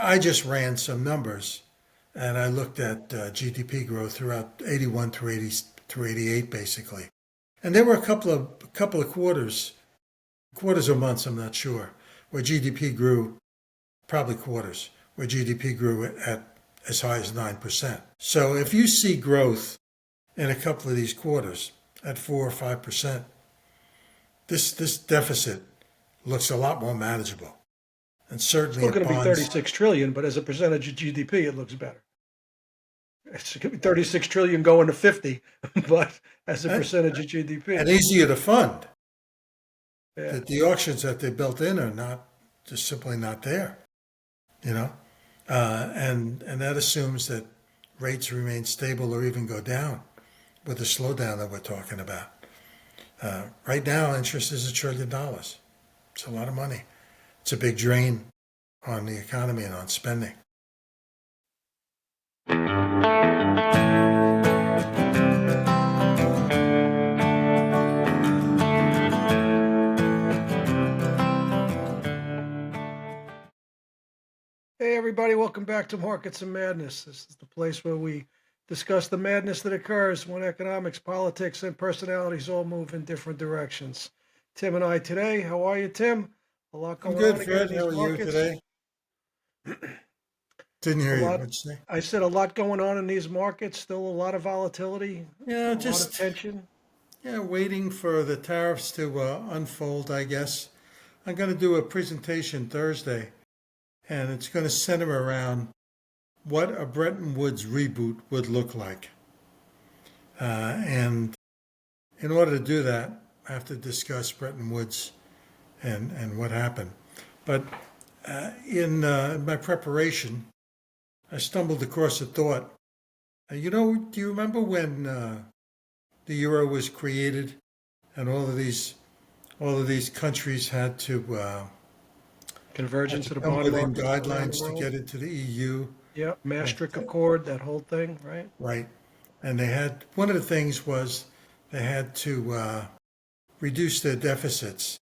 I just ran some numbers, and I looked at GDP growth throughout 81 through 80 through 88, basically. And there were a couple of quarters or months, I'm not sure, where GDP grew, probably quarters, where GDP grew at as high as 9%. So if you see growth in a couple of these quarters at 4 or 5%, this deficit looks a lot more manageable. And certainly Still it going to be bonds. 36 trillion, but as a percentage of GDP, it looks better. It's going to be 36 trillion going to 50, but as a and, percentage of GDP. and easier to fund. Yeah. The auctions that they built in are not just simply not there, you know, and that assumes that rates remain stable or even go down with the slowdown that we're talking about. Right now, interest is $1 trillion. It's a lot of money. It's a big drain on the economy and on spending. Hey, everybody, welcome back to Markets and Madness. This is the place where we discuss the madness that occurs when economics, politics, and personalities all move in different directions. Tim and I today. How are you, Tim? A lot I'm going good, on again in Fred. How these are you markets. today? Didn't A hear you. lot. What'd you say? I said a lot going on in these markets. Still a lot of volatility, Yeah, a lot of just tension. waiting for the tariffs to unfold, I guess. I'm going to do a presentation Thursday, and it's going to center around what a Bretton Woods reboot would look like. And in order to do that, I have to discuss Bretton Woods and what happened. But in my preparation, I stumbled across a thought. Do you remember when the euro was created and all of these countries had Convergence to of the come bond within markets all around the guidelines to world. get into the EU? Yeah, And, Maastricht Accord, that whole thing, right? right. And they had one of the things was they had to reduce their deficits.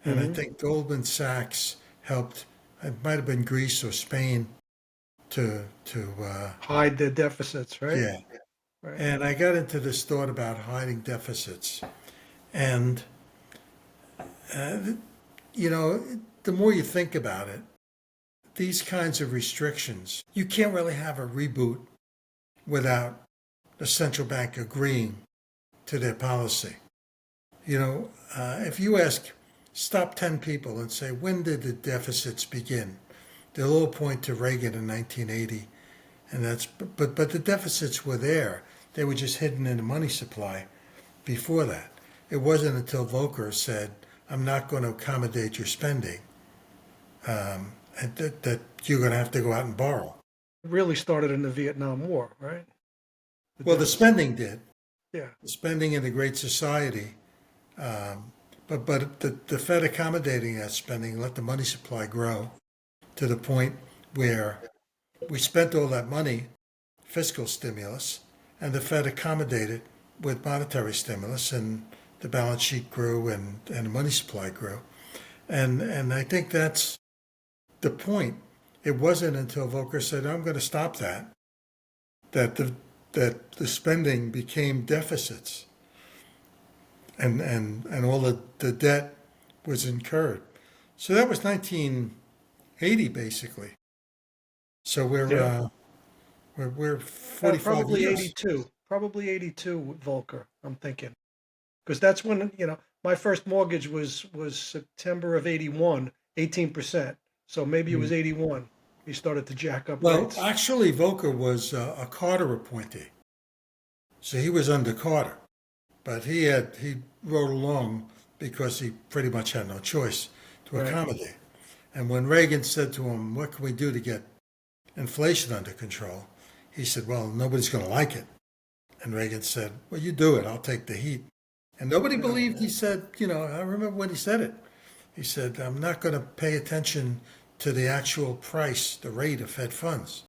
And I Hmm. think Goldman Sachs helped. It might have been Greece or Spain to Hide the deficits, right? yeah. Right. And I got into this thought about hiding deficits. And uh, you know, the more you think about it, these kinds of restrictions, you can't really have a reboot without the central bank agreeing to their policy. If you stop 10 people and say, when did the deficits begin? They'll all point to Reagan in 1980. But the deficits were there. They were just hidden in the money supply before that. It wasn't until Volcker said, I'm not going to accommodate your spending, and that you're going to have to go out and borrow. It really started in the Vietnam War, right? The Well, the deficit. spending did. Yeah. The spending in the Great Society. But the Fed accommodating that spending let the money supply grow to the point where we spent all that money, fiscal stimulus, and the Fed accommodated with monetary stimulus, and the balance sheet grew and the money supply grew. And I think that's the point. It wasn't until Volcker said, I'm going to stop that the spending became deficits and all the debt was incurred. So that was 1980 basically. So we're Yeah. we're 45 Probably years. 82. Probably 82 with Volcker, I'm thinking. Because that's when, my first mortgage was September of 81, 18%. So maybe it was 81. He started to jack up Well, rates. actually, Volcker was a Carter appointee, so he was under Carter, but he rode along because he pretty much had no choice to Right. accommodate. And when Reagan said to him, "What can we do to get inflation under control?" he said, "Well, nobody's going to like it." And Reagan said, "Well, you do it. I'll take the heat." And nobody Yeah. believed he said, I remember when he said it. He said, I'm not going to pay attention to the actual price, the rate of Fed funds.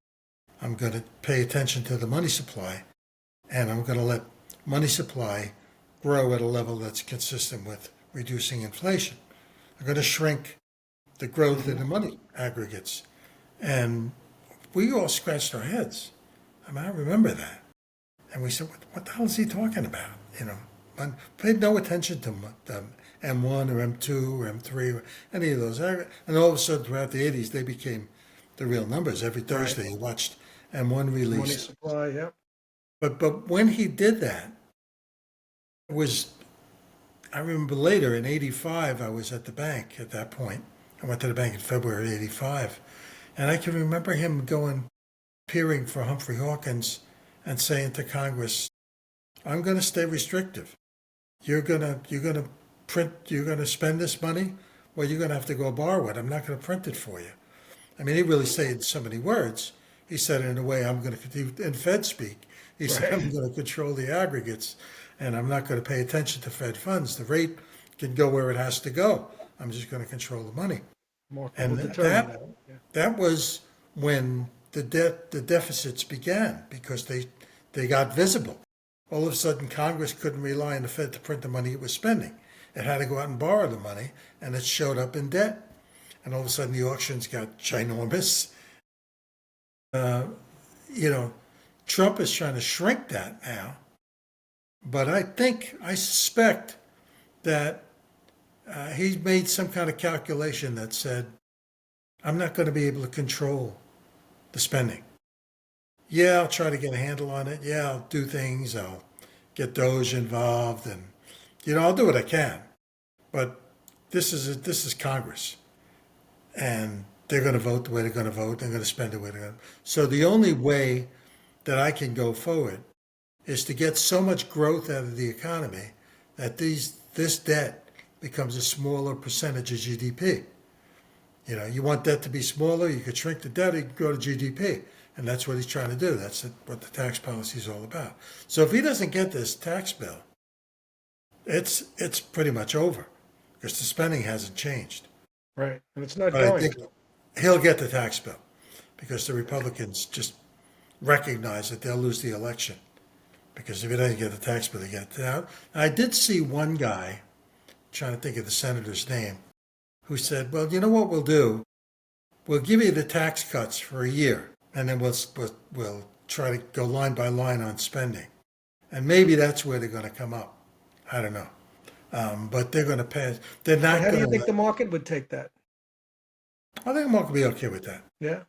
I'm going to pay attention to the money supply, and I'm going to let money supply grow at a level that's consistent with reducing inflation. I'm going to shrink the growth in the money aggregates. And we all scratched our heads. I mean, I remember that. And we said, what the hell is he talking about? You know, and paid no attention to M1 or M2 or M3 or any of those. And all of a sudden, throughout the 80s, they became the real numbers. Every Right. Thursday, you watched M1 Money release. supply. Yep. But when he did that, it was, I remember later in 85, I was at the bank at that point. I went to the bank in February 85. And I can remember him going, appearing for Humphrey Hawkins and saying to Congress, I'm going to stay restrictive. You're gonna print, you're gonna spend this money. Well, you're gonna have to go borrow it. I'm not going to print it for you. I mean, he really said so many words. He said it in a way I'm going to, in Fed speak, he said Right. I'm going to control the aggregates, and I'm not going to pay attention to Fed funds. The rate can go where it has to go. I'm just going to control the money. Market will And determine that. Yeah. that was when the deficits began because they got visible. All of a sudden, Congress couldn't rely on the Fed to print the money it was spending. It had to go out and borrow the money, and it showed up in debt. And all of a sudden, the auctions got ginormous. Uh, you know, Trump is trying to shrink that now. But I suspect that he made some kind of calculation that said, I'm not going to be able to control the spending. Yeah, I'll try to get a handle on it. Yeah, I'll do things. I'll get Doge involved, and I'll do what I can. But this is Congress, and they're going to vote the way they're going to vote. They're going to spend the way they're going to. So the only way that I can go forward is to get so much growth out of the economy that this debt becomes a smaller percentage of GDP. You want debt to be smaller, you could shrink the debt, you could go to GDP. And that's what he's trying to do. That's what the tax policy is all about. So if he doesn't get this tax bill, it's pretty much over because the spending hasn't changed. Right. And it's not But I going think to. he'll get the tax bill because the Republicans just recognize that they'll lose the election because if he doesn't get the tax bill, he gets it out. I did see one guy, trying to think of the senator's name, who said, well, you know what we'll do? We'll give you the tax cuts for a year, and then we'll try to go line by line on spending. And maybe that's where they're going to come up. I don't know. But they're going to pass. They're But not how do going you to think let. the market would take that? I think the market will be okay with that Yeah.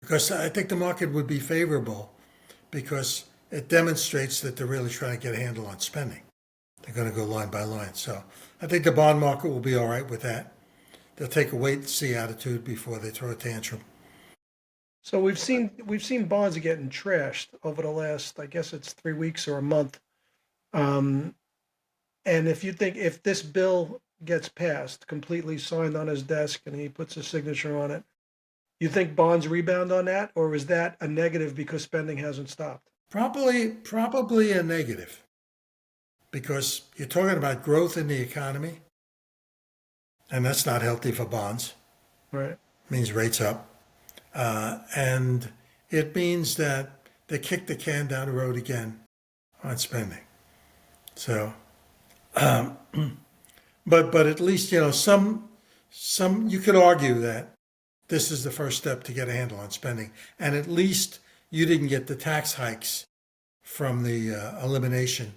because I think the market would be favorable because it demonstrates that they're really trying to get a handle on spending. They're going to go line by line. So I think the bond market will be all right with that. They'll take a wait and see attitude before they throw a tantrum. So we've seen bonds getting trashed over the last, I guess it's 3 weeks or a month. Um, and if this bill gets passed, completely signed on his desk, and he puts his signature on it, you think bonds rebound on that, or is that a negative because spending hasn't stopped? Probably a negative because you're talking about growth in the economy, and that's not healthy for bonds. Right. It means rates up. And it means that they kick the can down the road again on spending. So, but at least some you could argue that this is the first step to get a handle on spending, and at least you didn't get the tax hikes from the elimination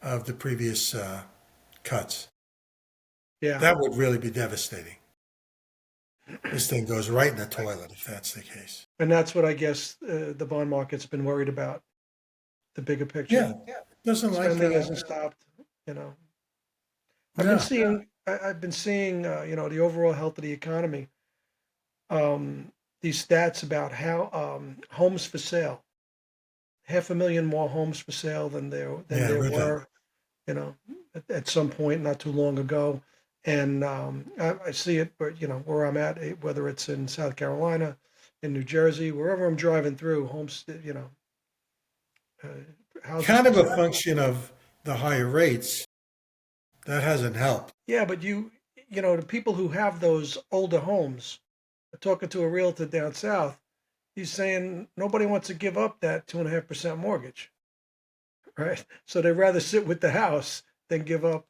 of the previous cuts. Yeah. That would really be devastating. This thing goes right in the toilet if that's the case. And that's what I guess the bond market's been worried about, the bigger picture. Yeah, doesn't like Spending hasn't stopped, you know. I've been no. seeing I've been seeing the overall health of the economy. These stats about how homes for sale, 500,000 more homes for sale than Yeah, I there read that. were, you know, at some point not too long ago. And I see it, but where I'm at, whether it's in South Carolina, in New Jersey, wherever I'm driving through, homes, uh, houses Kind for of a sale. function of the higher rates. That hasn't helped. Yeah, but the people who have those older homes, talking to a realtor down south, he's saying nobody wants to give up that 2.5% mortgage, right? So they'd rather sit with the house than give up.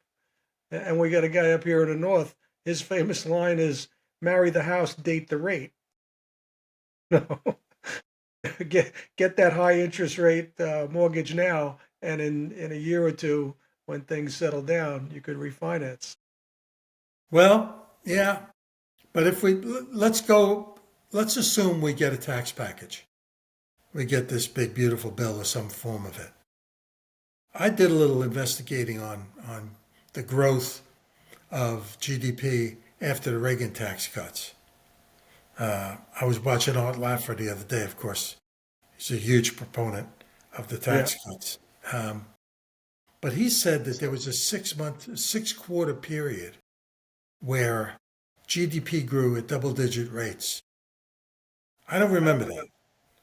And we got a guy up here in the north. His famous line is, "Marry the house, date the rate." No, get that high interest rate mortgage now, and in a year or two, when things settle down, you could refinance. Well, yeah, but if let's assume we get a tax package. We get this big, beautiful bill or some form of it. I did a little investigating on the growth of GDP after the Reagan tax cuts. I was watching Art Laffer the other day, of course. He's a huge proponent of the Yeah. tax cuts. But he said that there was a 6 quarter period where GDP grew at double digit rates. I don't remember that.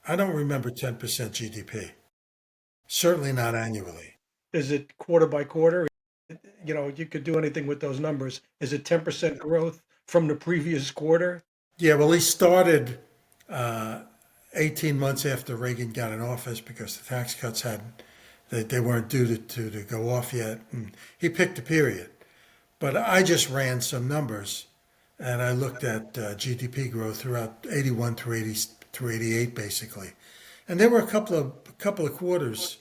I don't remember 10% GDP. Certainly not annually. Is it quarter by quarter? You could do anything with those numbers. Is it 10% growth from the previous quarter? Yeah, well, he started uh, 18 months after Reagan got in office because the tax cuts hadn't, they weren't due to go off yet. And he picked a period. But I just ran some numbers and I looked at GDP growth throughout 81 through 88, basically. And there were a couple of quarters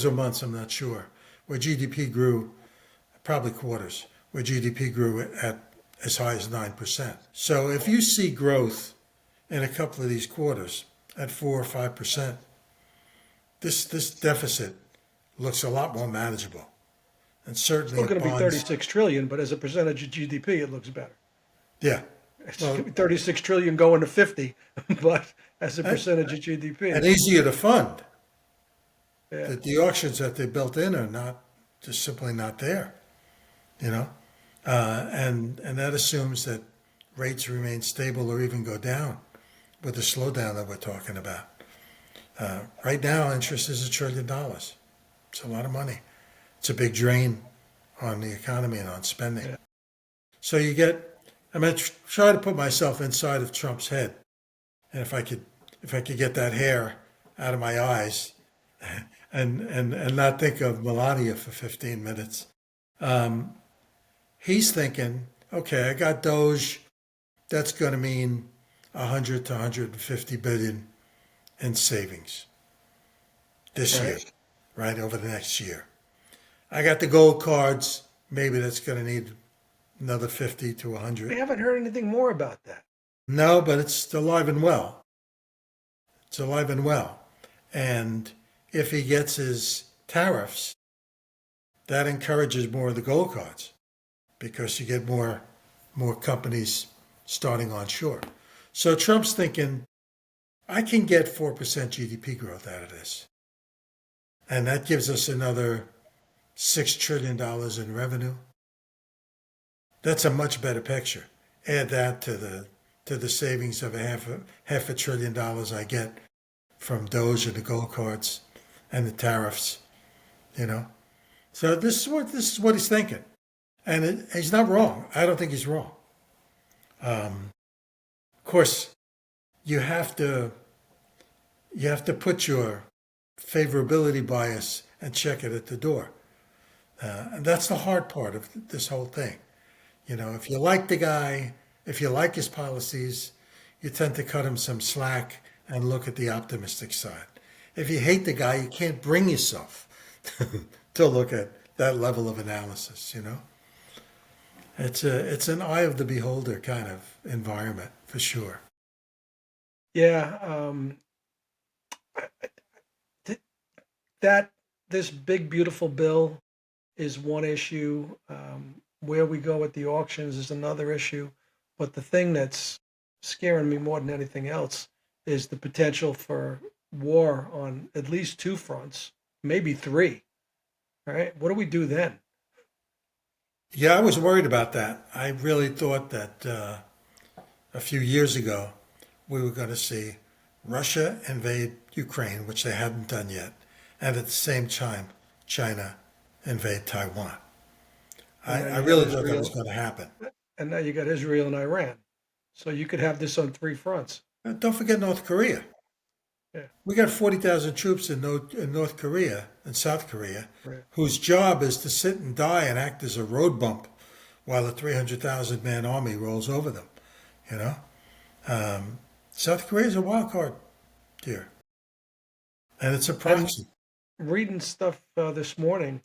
or months, I'm not sure, where GDP grew, probably quarters, where GDP grew at as high as 9%. So if you see growth in a couple of these quarters at 4 or 5%, this deficit looks a lot more manageable. And certainly Still it going to be bonds, 36 trillion, but as a percentage of GDP, it looks better. yeah. It's going to Well, be 36 trillion going to 50, but as a and, percentage of GDP, and easier to fund. yeah. The auctions that they built in are not just simply not there, you know, and that assumes that rates remain stable or even go down with the slowdown that we're talking about. Right now, interest is $1 trillion. It's a lot of money. It's a big drain on the economy and on spending. Yeah. So you get, I mean, try to put myself inside of Trump's head, and if I could get that hair out of my eyes, and not think of Melania for 15 minutes. Um, he's thinking, okay, I got Doge. That's going to mean 100 to 150 billion in savings this year, Right. right over the next year. I got the gold cards. Maybe that's going to need another 50 to We 100. haven't heard anything more about that. No, but it's alive and well. It's alive and well. And if he gets his tariffs, that encourages more of the gold cards because you get more companies starting onshore. So Trump's thinking, I can get 4% GDP growth out of this. And that gives us another $6 trillion in revenue. That's a much better picture. Add that to the savings of half a trillion dollars I get from Doge and the gold cards and the tariffs, you know. So this is what he's thinking. And he's not wrong. I don't think he's wrong. Of course, you have to put your favorability bias and check it at the door. And that's the hard part of this whole thing. You know, if you like the guy, if you like his policies, you tend to cut him some slack and look at the optimistic side. If you hate the guy, you can't bring yourself to look at that level of analysis, you know? It's an eye of the beholder kind of environment for sure. Yeah. Th- that this big beautiful bill is one issue. Where we go at the auctions is another issue. But the thing that's scaring me more than anything else is the potential for war on at least two fronts, maybe three. All right. What do we do then? Yeah, I was worried about that. I really thought that a few years ago we were going to see Russia invade Ukraine, which they hadn't done yet, and at the same time, China invade Taiwan. And I, now I you got really thought that was Israel, going to happen. and now you got Israel and Iran. So you could have this on three fronts. Don't forget North Korea. Yeah. We got 40,000 troops in North Korea and South Korea, Right. whose job is to sit and die and act as a road bump while a 300,000 man army rolls over them. You know, South Korea is a wild card here, and it's a I'm proxy. reading stuff this morning.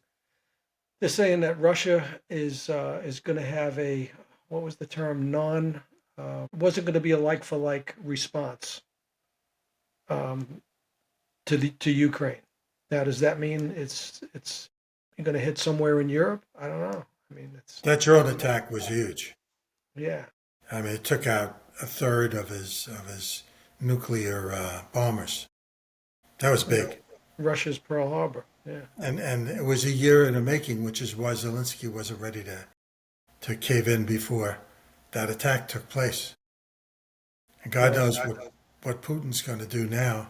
They're saying that Russia is going to have a, what was the term, wasn't going to be a like for like response um, to Ukraine. Now, does that mean it's going to hit somewhere in Europe? I don't know. I mean, it's That drone attack was huge. yeah, I mean, it took out a third of his nuclear bombers. That was yeah. big, Russia's Pearl Harbor. Yeah, and it was a year in the making, which is why Zelensky wasn't ready to cave in before that attack took place. And God right, knows what Putin's going to do now,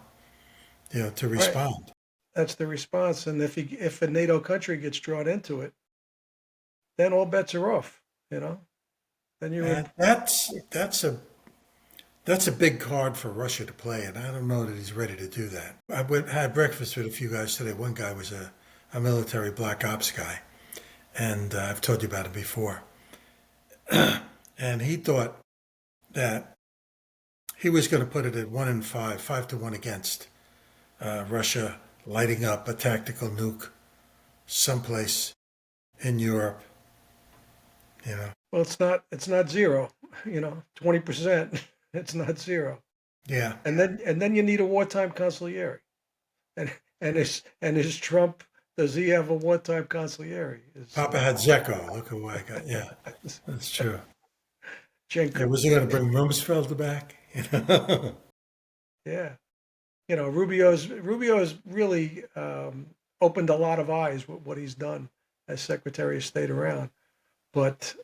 to right. respond. That's the response. And if a NATO country gets drawn into it, then all bets are off. You know, then you're in. And that's a big card for Russia to play, and I don't know that he's ready to do that. Had breakfast with a few guys today. One guy was a military black ops guy, and I've told you about him before. And he thought that he was going to put it at 1-5, 5-1 against Russia lighting up a tactical nuke someplace in Europe. Well, it's not zero. 20%. It's not zero. Yeah. And then you need a wartime consigliere. And is Trump, does he have a wartime consigliere? Papa had Zecco. Look who I got. Yeah, that's true. Yeah, Jenko. was he going to bring Rumsfeld back? Yeah. Rubio's really opened a lot of eyes with what he's done as Secretary of State around. But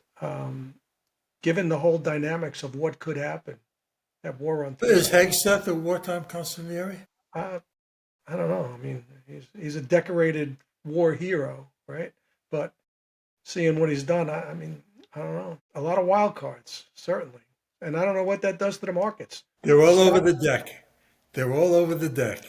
given the whole dynamics of what could happen, that war on Is terror, Hegseth a wartime consigliere? I, I don't know. I mean, he's a decorated war hero, right? But seeing what he's done, I mean, I don't know. A lot of wild cards, certainly, and I don't know what that does to the markets. They're The all over stock, the deck. They're all over the deck.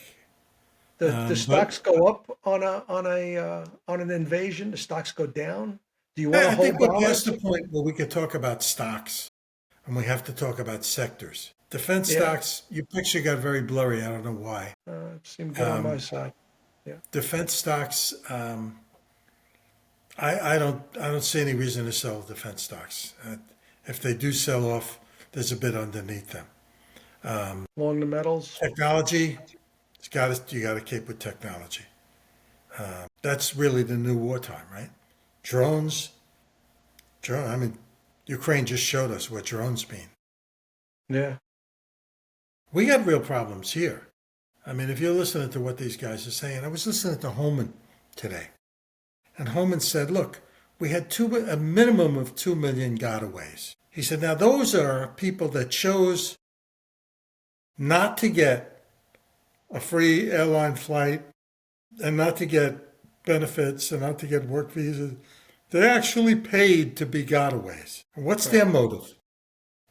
the But stocks go up on an invasion. The stocks go down. Do you want to I hold think we're past dollars? the point where we could talk about stocks, and we have to talk about sectors. Defense Yeah, stocks, your picture got very blurry. I don't know why. it seemed good on my Um, side. Yeah, Defense stocks, I don't see any reason to sell defense stocks. If they do sell off, there's a bit underneath them. along the metals. Technology, you got to keep with technology. That's really the new wartime, right? Drones, I mean, Ukraine just showed us what drones mean. Yeah, We got real problems here. I mean, if you're listening to what these guys are saying, I was listening to Holman today, and Holman said, "Look, we had a minimum of 2 million gotaways." He said, "Now those are people that chose not to get a free airline flight and not to get benefits and not to get work visas. They actually paid to be gotaways. And what's right, their motive?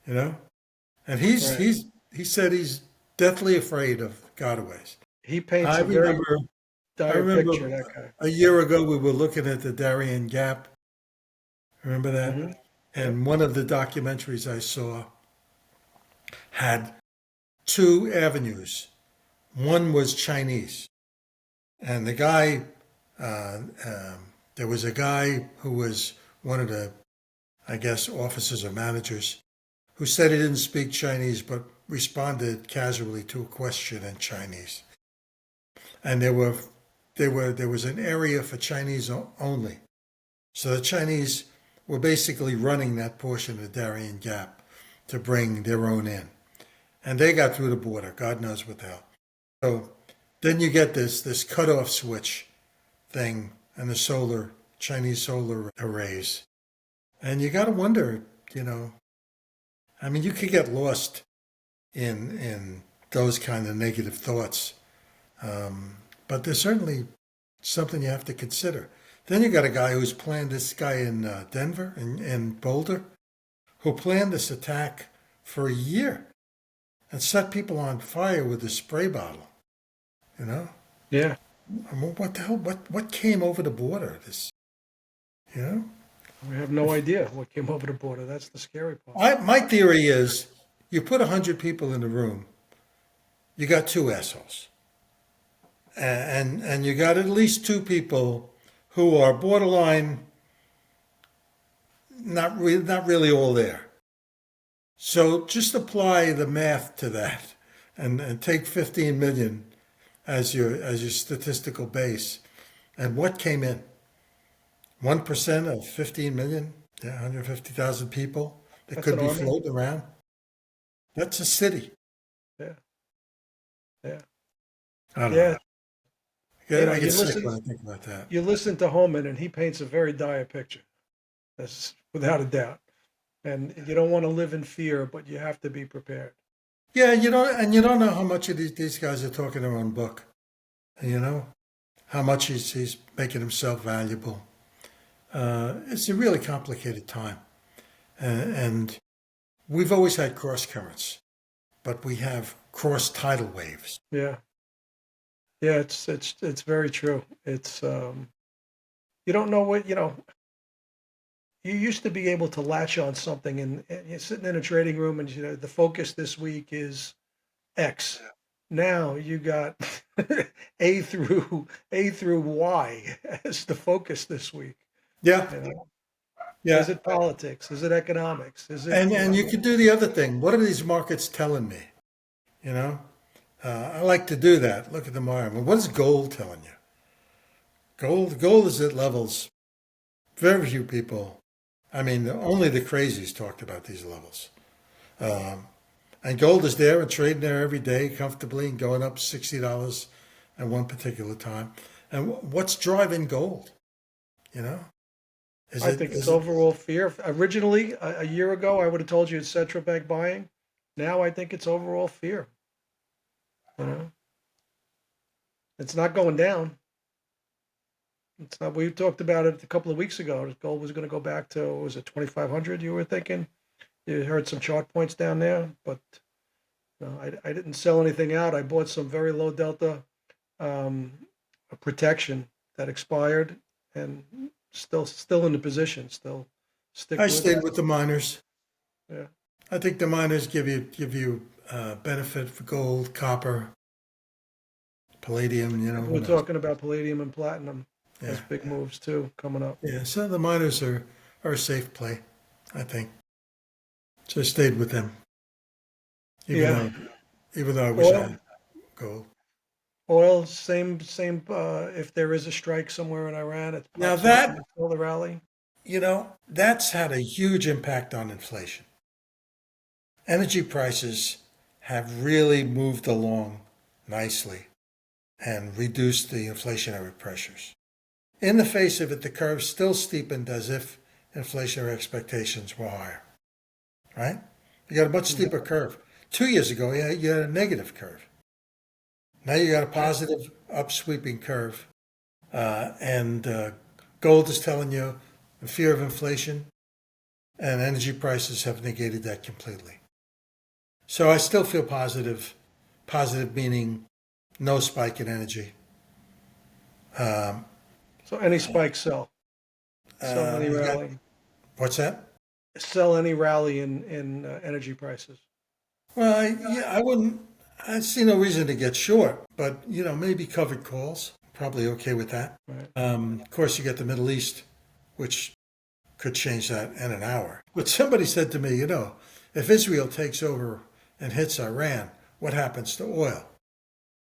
You know?" And right. he said he's deathly afraid of gotaways. He paints I a very remember I dire picture. remember That guy. a year ago we were looking at the Darien Gap. Remember that? Hmm. Yep. And one of the documentaries I saw had two avenues. One was Chinese, and the guy, uh, there was a guy who was one of the, I guess, officers or managers, who said he didn't speak Chinese but responded casually to a question in Chinese. And there was an area for Chinese only. So the Chinese were basically running that portion of the Darien Gap to bring their own in. And they got through the border, God knows what the hell. So then you get this cutoff switch thing and the Chinese solar arrays. And you got to wonder, I mean, you could get lost in those kind of negative thoughts. But there's certainly something you have to consider. Then you got a guy who's planned this guy in Denver, in Boulder, who planned this attack for a year and set people on fire with a spray bottle. You know, Yeah. I mean, what the hell? What came over the border? You know, We have no idea what came over the border. That's the scary part. my theory is You put 100 people in a room, you got two assholes. And you got at least two people who are borderline not really all there. So just apply the math to that and take 15 million as your statistical base. And what came in? 1% of 15 million, yeah, 150,000 people that That's could an be army. floating around. That's a city. Yeah, yeah, I don't yeah. know. You know, I get sick when I think about that. you listen to Holman, and he paints a very dire picture. That's without a doubt. And you don't want to live in fear, but you have to be prepared. Yeah, you don't know how much of these guys are talking their own book. You know how much he's making himself valuable. It's a really complicated time, and we've always had cross currents, but we have cross tidal waves. Yeah, yeah. It's very true. It's you don't know what you know. You used to be able to latch on something, and you're sitting in a trading room, and you know the focus this week is X. Now you got A through Y as the focus this week. Yeah, You know? Is yeah, it politics? Is it economics? Is it and you could do the other thing. What are these markets telling me? You know, I like to do that. Look at the market. What is gold telling you? Gold is at levels very few people. I mean, only the crazies talked about these levels. Um, and gold is there and trading there every day comfortably and going up $60 at one particular time. And what's driving gold? You know, I think it's is it? overall fear. Originally, a year ago, I would have told you it's central bank buying. Now I think it's overall fear. You know, it's not going down. It's not. We talked about it a couple of weeks ago. Gold was going to go back to, what was it, 2,500? You were thinking. You heard some chart points down there, but no, I didn't sell anything out. I bought some very low delta um, protection that expired, and still in the position. Still stick I with stayed it. with the miners. Yeah. I think the miners give you benefit for gold, copper, palladium. You know, who We're knows? talking about palladium and platinum as Yeah, big moves too coming up. yeah. So the miners are a safe play, I think. So I stayed with them, even Yeah. though even though I wish I Oil, had gold. oil, same. If there is a strike somewhere in Iran, it's Now perhaps not that going to kill the rally. that's had a huge impact on inflation. Energy prices have really moved along nicely and reduced the inflationary pressures. In the face of it, the curve still steepened as if inflationary expectations were higher, right? You got a much Yeah. steeper curve. 2 years ago, you had a negative curve. Now you got a positive upsweeping curve. And gold is telling you the fear of inflation, and energy prices have negated that completely. So I still feel positive. Positive meaning no spike in energy. Um, So any spike, sell. Sell any you got rally. what's that? Sell any rally in energy prices. Well, yeah, I wouldn't. I see no reason to get short, but maybe covered calls. Probably okay with that. Right. Of course, you get the Middle East, which could change that in an hour. But somebody said to me, if Israel takes over and hits Iran, what happens to oil?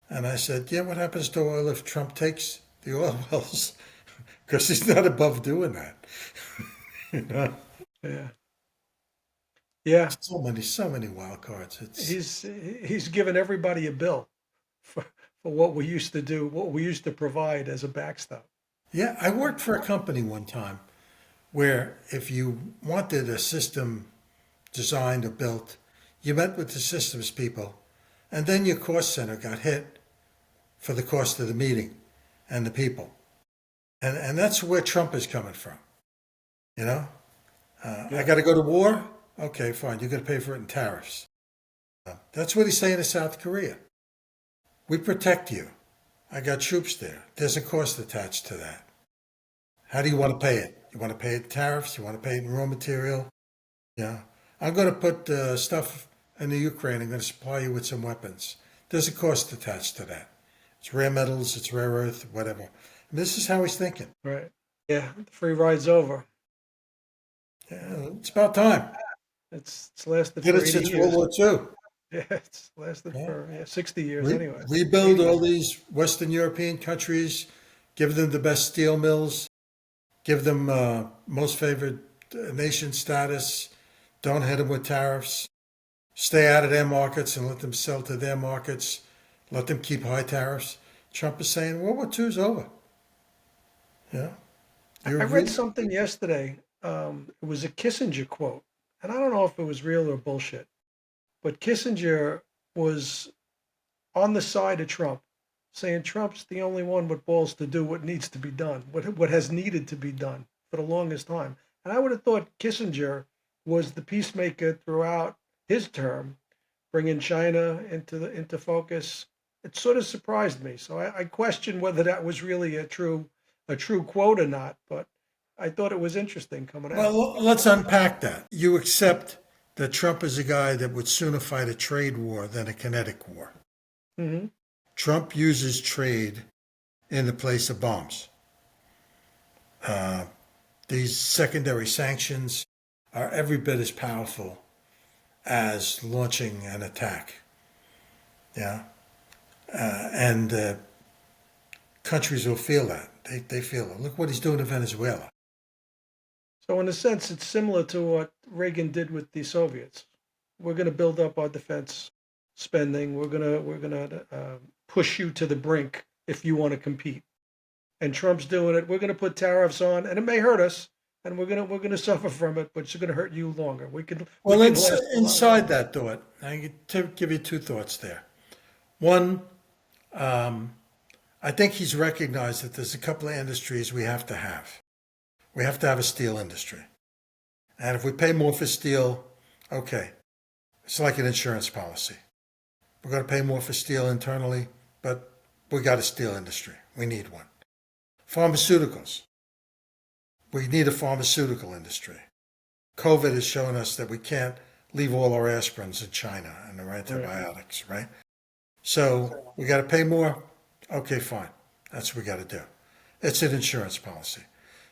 And I said, yeah, what happens to oil if Trump takes the oil wells? Because he's not above doing that. you know? Yeah. Yeah. So many wild cards. He's given everybody a bill for for what we used to do, what we used to provide as a backstop. Yeah, I worked for a company one time where if you wanted a system designed or built, you met with the systems people, and then your cost center got hit for the cost of the meeting and the people. And that's where Trump is coming from. You know, I Yeah. got to go to war. Okay, fine. You're going to pay for it in tariffs. That's what he's saying to South Korea. We protect you. I got troops there. There's a cost attached to that. How do you want to pay it? You want to pay it in tariffs? You want to pay it in raw material? Yeah. I'm going to put stuff in the Ukraine. I'm going to supply you with some weapons. There's a cost attached to that. It's rare metals, it's rare earth, whatever. And this is how he's thinking. Right. Yeah. The free ride's over. Yeah, it's about time. It's lasted Did for it 80 since World years. War II. Yeah. It's lasted Yeah. for 60 years anyway. Rebuild 80 all years. these Western European countries, give them the best steel mills, give them most favored nation status, don't hit them with tariffs, stay out of their markets and let them sell to their markets, let them keep high tariffs. Trump is saying World War II is over. Yeah. I read something yesterday. It was a Kissinger quote, and I don't know if it was real or bullshit, but Kissinger was on the side of Trump, saying Trump's the only one with balls to do what needs to be done, what has needed to be done for the longest time. And I would have thought Kissinger was the peacemaker throughout his term, bringing China into focus. It sort of surprised me. So I question whether that was really a true quote or not. But I thought it was interesting coming out. Well, let's unpack that. You accept that Trump is a guy that would sooner fight a trade war than a kinetic war. Mm-hmm. Trump uses trade in the place of bombs. These secondary sanctions are every bit as powerful as launching an attack. Yeah. And countries will feel that. They feel it. Look what he's doing to Venezuela. So in a sense, it's similar to what Reagan did with the Soviets. We're going to build up our defense spending. We're gonna push you to the brink if you want to compete. And Trump's doing it. We're going to put tariffs on, and it may hurt us, and we're gonna suffer from it, but it's going to hurt you longer. Well, We can let's last a lot inside longer. that thought. I can give you two thoughts there. One, I think he's recognized that there's a couple of industries we have to have. We have to have a steel industry. And if we pay more for steel, okay, it's like an insurance policy. We're going to pay more for steel internally, but we got a steel industry. We need one. Pharmaceuticals. We need a pharmaceutical industry. COVID has shown us that we can't leave all our aspirins in China and their antibiotics, right? So we got to pay more. Okay, fine. That's what we got to do. It's an insurance policy.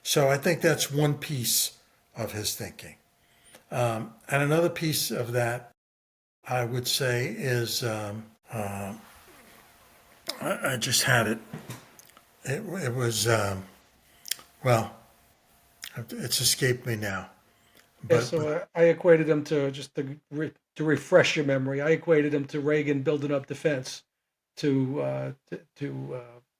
So I think that's one piece of his thinking. And another piece of that, I would say, is I just had it. It was, well, it's escaped me now. Yeah, But so I equated him to to refresh your memory. I equated him to Reagan building up defense to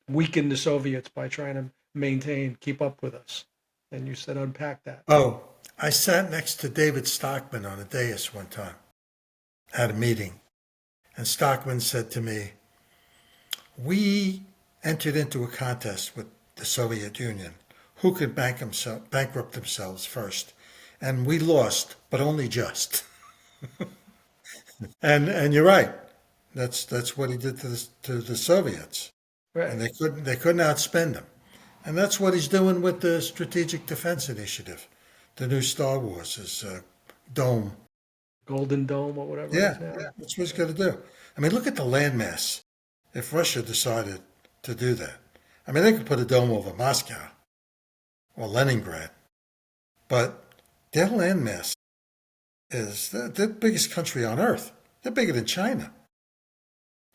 weaken the Soviets by trying to keep up with us. And you said unpack that. oh, I sat next to David Stockman on a dais one time at a meeting. And Stockman said to me, we entered into a contest with the Soviet Union. Who could bankrupt themselves first? And we lost, but only just. And you're right. That's what he did to the Soviets. And Right. they couldn't outspend him. And that's what he's doing with the Strategic Defense Initiative. The new Star Wars is Dome. Golden Dome or whatever it Yeah, is now. that's what he's going to do. I mean, look at the landmass. If Russia decided to do that, I mean, they could put a dome over Moscow or Leningrad, but their landmass is the biggest country on earth. They're bigger than China.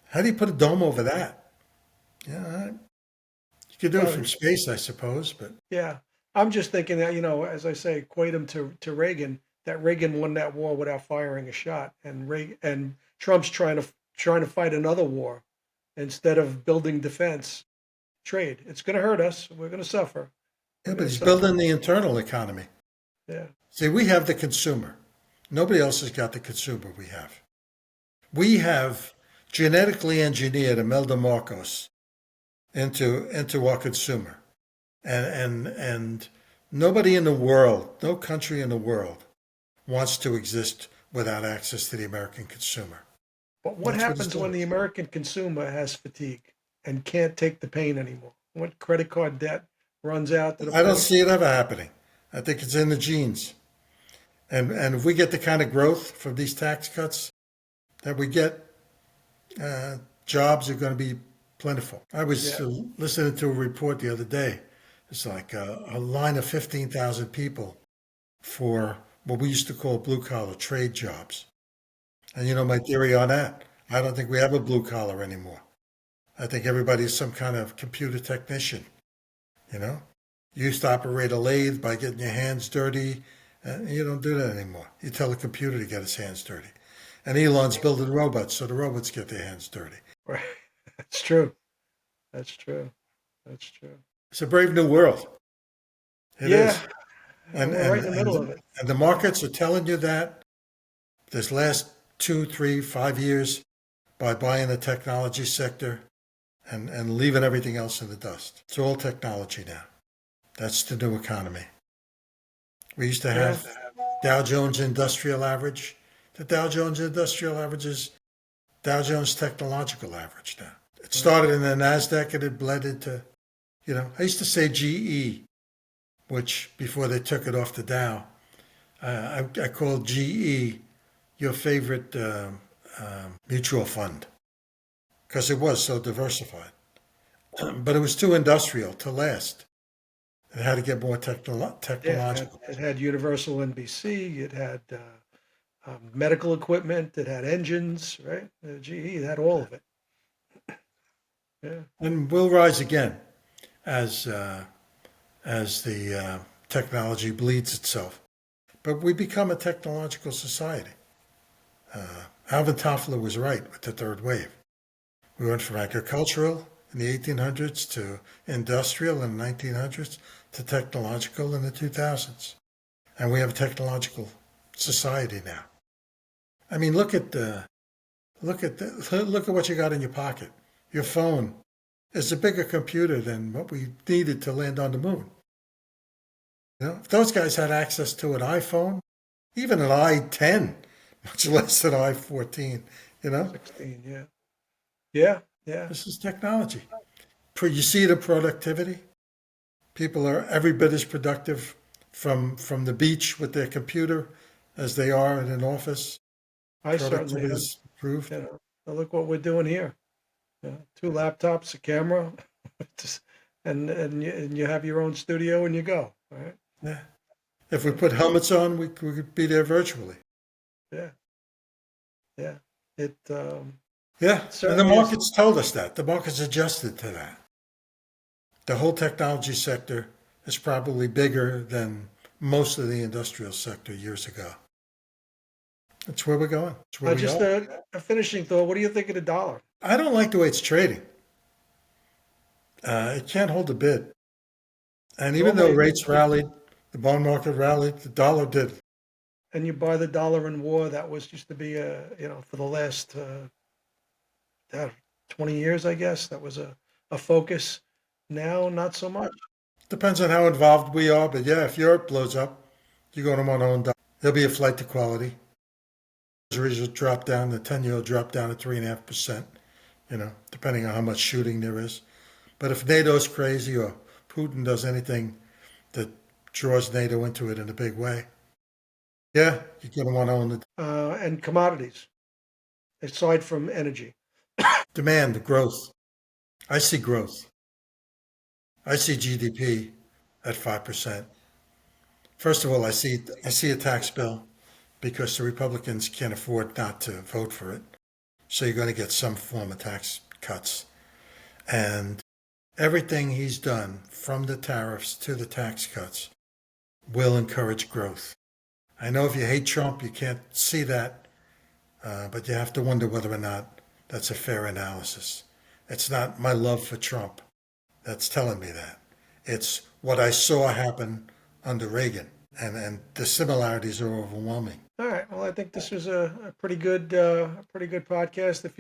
How do you put a dome over that? Yeah, you could do it Well, from space, I suppose, but yeah. I'm just thinking that, as I say, equate him to Reagan, that Reagan won that war without firing a shot. And Trump's trying to fight another war instead of building defense trade. It's going to hurt us. We're going to suffer. yeah, We're but going to he's suffer. building the internal economy. Yeah. See, we have the consumer. Nobody else has got the consumer we have. We have genetically engineered Imelda Marcos into our consumer. And nobody in the world, no country in the world wants to exist without access to the American consumer. But what That's what he's happens when doing. the American consumer has fatigue and can't take the pain anymore? What credit card debt runs out to the I don't point? see it ever happening. I think it's in the genes. And if we get the kind of growth from these tax cuts that we get jobs are going to be plentiful. I was Yeah. listening to a report the other day. It's like a line of 15,000 people for what we used to call blue collar trade jobs. And you know my theory on that. I don't think we have a blue collar anymore. I think everybody's some kind of computer technician. You know, you used to operate a lathe by getting your hands dirty. You don't do that anymore. You tell the computer to get its hands dirty. And Elon's building robots, so the robots get their hands dirty. Right. That's true. That's true. That's true. It's a brave new world. It Yeah. is. And And we're right and in the middle of and, it. and the markets are telling you that this last 2, 3, 5 years by buying the technology sector and leaving everything else in the dust. It's all technology now. That's the new economy. We used to Yeah. have Dow Jones Industrial Average. The Dow Jones Industrial Average is Dow Jones Technological Average now. It started in the NASDAQ and it bled into, I used to say GE, which before they took it off the Dow, I called GE your favorite mutual fund because it was so diversified. But it was too industrial to last. It had to get more Yeah. technological. It had Universal NBC. It had medical equipment. It had engines, right? GE, it had all of it. Yeah. And we'll rise again as the technology bleeds itself. But we become a technological society. Alvin Toffler was right with the third wave. We went from agricultural in the 1800s to industrial in the 1900s to technological in the 2000s. And we have a technological society now. I mean, look at what you got in your pocket. Your phone is a bigger computer than what we needed to land on the moon. If those guys had access to an iPhone, even an i10, much less an i14, 16, yeah. Yeah, yeah. this is technology. You see the productivity. People are every bit as productive from the beach with their computer as they are in an office. I certainly Productivity have, is improved. now look what we're doing here. Two laptops, a camera, and you have your own studio and you go, right? Yeah. If we put helmets on, we could be there virtually. Yeah, yeah. It Yeah, and the certainly is. markets told us that. The markets adjusted to that. The whole technology sector is probably bigger than most of the industrial sector years ago. That's where we're going. That's where we Just are. a finishing thought. What do you think of the dollar? I don't like the way it's trading. It can't hold a bid. And even though Normally, rates rallied, the bond market rallied, the dollar did. and you buy the dollar in war, that was used to be for the last 20 years, I guess. That was a focus. Now, not so much. Depends on how involved we are, but yeah, if Europe blows up, you're going to want to own dollar. There'll be a flight to quality. Treasuries will drop down, the 10-year will drop down to 3.5%, depending on how much shooting there is. But if NATO's crazy or Putin does anything that draws NATO into it in a big way, yeah, you're going to want to own the And commodities, aside from energy. demand, the growth. I see growth. I see GDP at 5%. First of all, I see a tax bill because the Republicans can't afford not to vote for it. So you're going to get some form of tax cuts. And everything he's done, from the tariffs to the tax cuts, will encourage growth. I know if you hate Trump, you can't see that, but you have to wonder whether or not that's a fair analysis. It's not my love for Trump that's telling me that. It's what I saw happen under Reagan, and the similarities are overwhelming. All right. Well, I think this was a pretty good podcast. If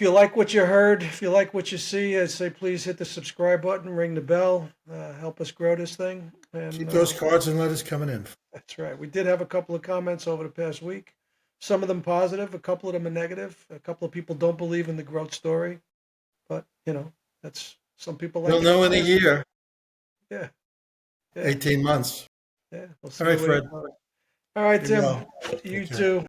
you like what you heard, if you like what you see, I'd say please hit the subscribe button, ring the bell, help us grow this thing. And Keep those cards and letters coming in. that's right. We did have a couple of comments over the past week. Some of them positive, a couple of them are negative. A couple of people don't believe in the growth story, but that's some people like We'll know in a year, Yeah, yeah, 18 months. yeah. We'll see All right, what Fred. All right, Be Tim. well. You Take care. too.